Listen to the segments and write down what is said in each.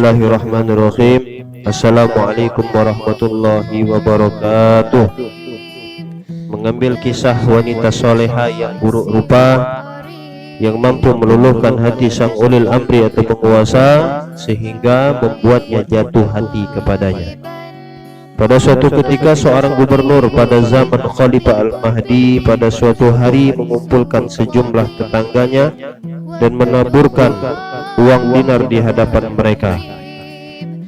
Bismillahirrahmanirrahim. Assalamualaikum warahmatullahi wabarakatuh. Mengambil kisah wanita soleha yang buruk rupa, yang mampu meluluhkan hati sang ulil amri atau penguasa sehingga membuatnya jatuh hati kepadanya. Pada suatu ketika seorang gubernur pada zaman Khalifah Al-Mahdi pada suatu hari mengumpulkan sejumlah tetangganya dan menaburkan uang dinar di hadapan mereka.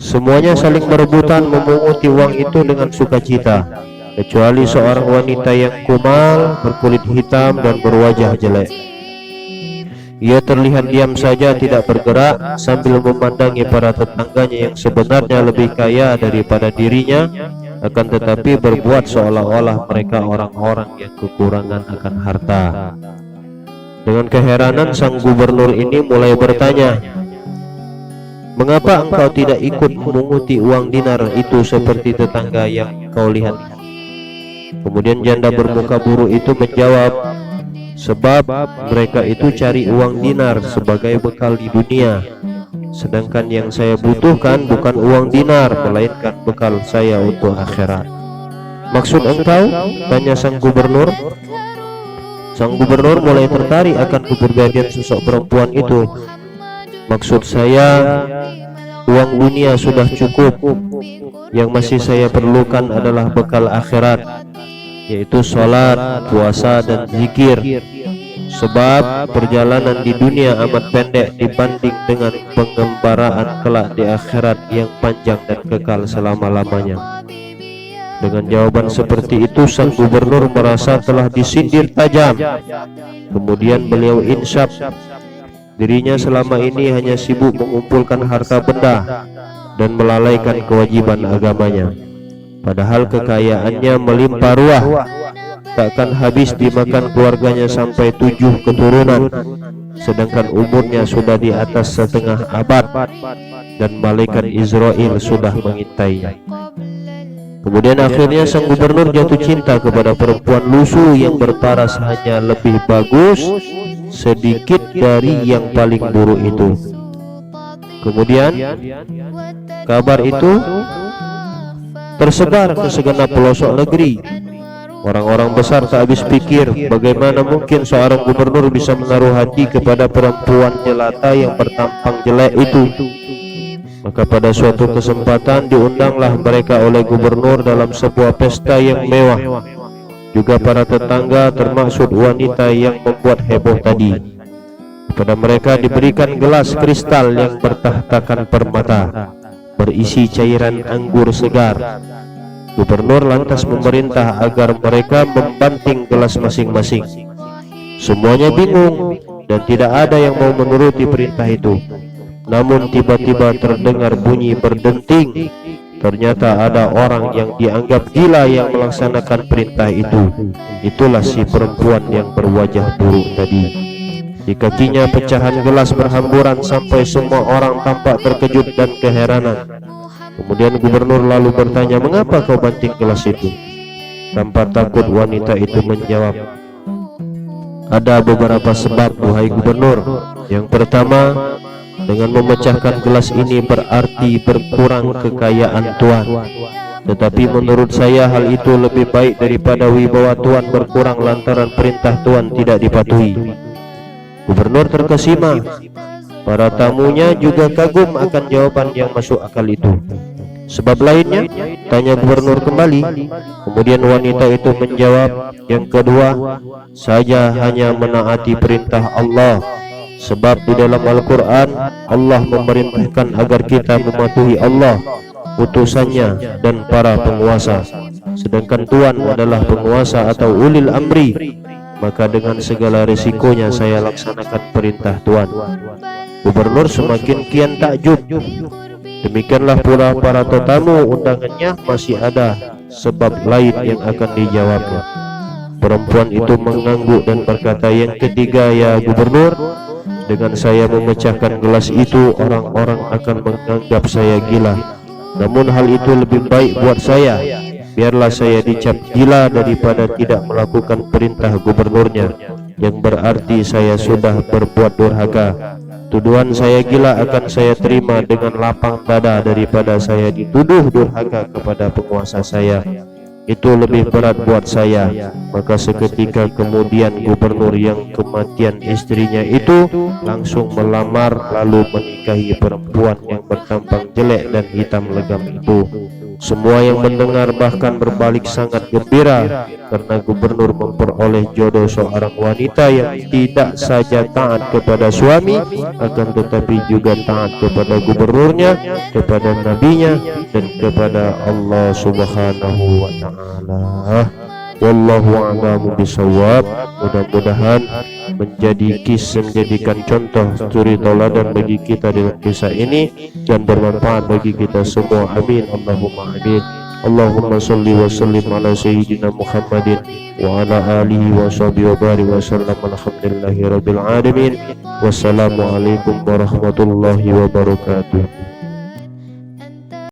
Semuanya saling berebutan memunguti uang itu dengan sukacita, kecuali seorang wanita yang kumal, berkulit hitam dan berwajah jelek. Ia terlihat diam saja, tidak bergerak, sambil memandangi para tetangganya yang sebenarnya lebih kaya daripada dirinya, akan tetapi berbuat seolah-olah mereka orang-orang yang kekurangan akan harta. Dengan keheranan sang gubernur ini mulai bertanya, "Mengapa engkau tidak ikut memunguti uang dinar itu seperti tetangga yang kau lihat?" Kemudian janda bermuka buruk itu menjawab, "Sebab mereka itu cari uang dinar sebagai bekal di dunia, sedangkan yang saya butuhkan bukan uang dinar, melainkan bekal saya untuk akhirat." "Maksud engkau?" tanya sang gubernur. Sang gubernur mulai tertarik akan kepribadian sosok perempuan itu. "Maksud saya, uang dunia sudah cukup. Yang masih saya perlukan adalah bekal akhirat, yaitu sholat, puasa, dan zikir. Sebab perjalanan di dunia amat pendek dibanding dengan pengembaraan kelak di akhirat yang panjang dan kekal selama-lamanya." Dengan jawaban seperti itu, sang gubernur merasa telah disindir tajam. Kemudian beliau insaf, dirinya selama ini hanya sibuk mengumpulkan harta benda dan melalaikan kewajiban agamanya. Padahal kekayaannya melimpah ruah, takkan habis dimakan keluarganya sampai 7 keturunan, sedangkan umurnya sudah di atas setengah abad dan malaikat Israel sudah mengintainya. Kemudian akhirnya sang gubernur jatuh cinta kepada perempuan lusuh yang berparas hanya lebih bagus sedikit dari yang paling buruk itu. Kemudian kabar itu tersebar ke segenap pelosok negeri. Orang-orang besar tak habis pikir, bagaimana mungkin seorang gubernur bisa menaruh hati kepada perempuan jelata yang bertampang jelek itu. Maka pada suatu kesempatan diundanglah mereka oleh gubernur dalam sebuah pesta yang mewah. Juga para tetangga, termasuk wanita yang membuat heboh tadi. Kepada mereka diberikan gelas kristal yang bertahtakan permata, berisi cairan anggur segar. Gubernur lantas memerintah agar mereka membanting gelas masing-masing. Semuanya bingung dan tidak ada yang mau menuruti perintah itu. Namun tiba-tiba terdengar bunyi berdenting. Ternyata ada orang yang dianggap gila yang melaksanakan perintah itu. Itulah si perempuan yang berwajah buruk tadi. Di kakinya pecahan gelas berhamburan sampai semua orang tampak terkejut dan keheranan. Kemudian gubernur lalu bertanya, "Mengapa kau banting gelas itu?" Tanpa takut wanita itu menjawab, "Ada beberapa sebab, wahai gubernur. Yang pertama, dengan memecahkan gelas ini berarti berkurang kekayaan Tuan. Tetapi menurut saya hal itu lebih baik daripada wibawa Tuan berkurang lantaran perintah Tuan tidak dipatuhi." Gubernur terkesima. Para tamunya juga kagum akan jawaban yang masuk akal itu. "Sebab lainnya?" tanya gubernur kembali. Kemudian wanita itu menjawab, "Yang kedua, saya hanya menaati perintah Allah. Sebab di dalam Al-Quran Allah memerintahkan agar kita mematuhi Allah, utusannya, dan para penguasa. Sedangkan Tuan adalah penguasa atau ulil amri, maka dengan segala risikonya saya laksanakan perintah Tuan." Gubernur semakin kian takjub. Demikianlah pula para tetamu undangannya masih ada sebab lain yang akan dijawabnya. Perempuan itu mengangguk dan berkata, "Yang ketiga, ya gubernur, dengan saya memecahkan gelas itu orang-orang akan menganggap saya gila. Namun hal itu lebih baik buat saya. Biarlah saya dicap gila daripada tidak melakukan perintah gubernurnya, yang berarti saya sudah berbuat durhaka. Tuduhan saya gila akan saya terima dengan lapang dada daripada saya dituduh durhaka kepada penguasa saya. Itu lebih berat buat saya. Maka seketika kemudian gubernur yang kematian istrinya itu langsung melamar lalu menikahi perempuan yang bertampang jelek dan hitam legam itu. Semua yang mendengar bahkan berbalik sangat gembira karena gubernur memperoleh jodoh seorang wanita yang tidak saja taat kepada suami akan tetapi juga taat kepada gubernurnya, kepada nabinya, dan kepada Allah Subhanahu wa taala. Wallahu a'lamu bishawab. Mudah-mudahan menjadikan contoh suri tauladan bagi kita dengan kisah ini dan bermanfaat bagi kita semua. Amin Allahumma amin. Allahumma salli wa sallim ala sayyidina Muhammadin wa ala alihi wa sahbihi wa barik wa sallam. Alhamdulillahi rabbil alamin. Wassalamualaikum warahmatullahi wabarakatuh.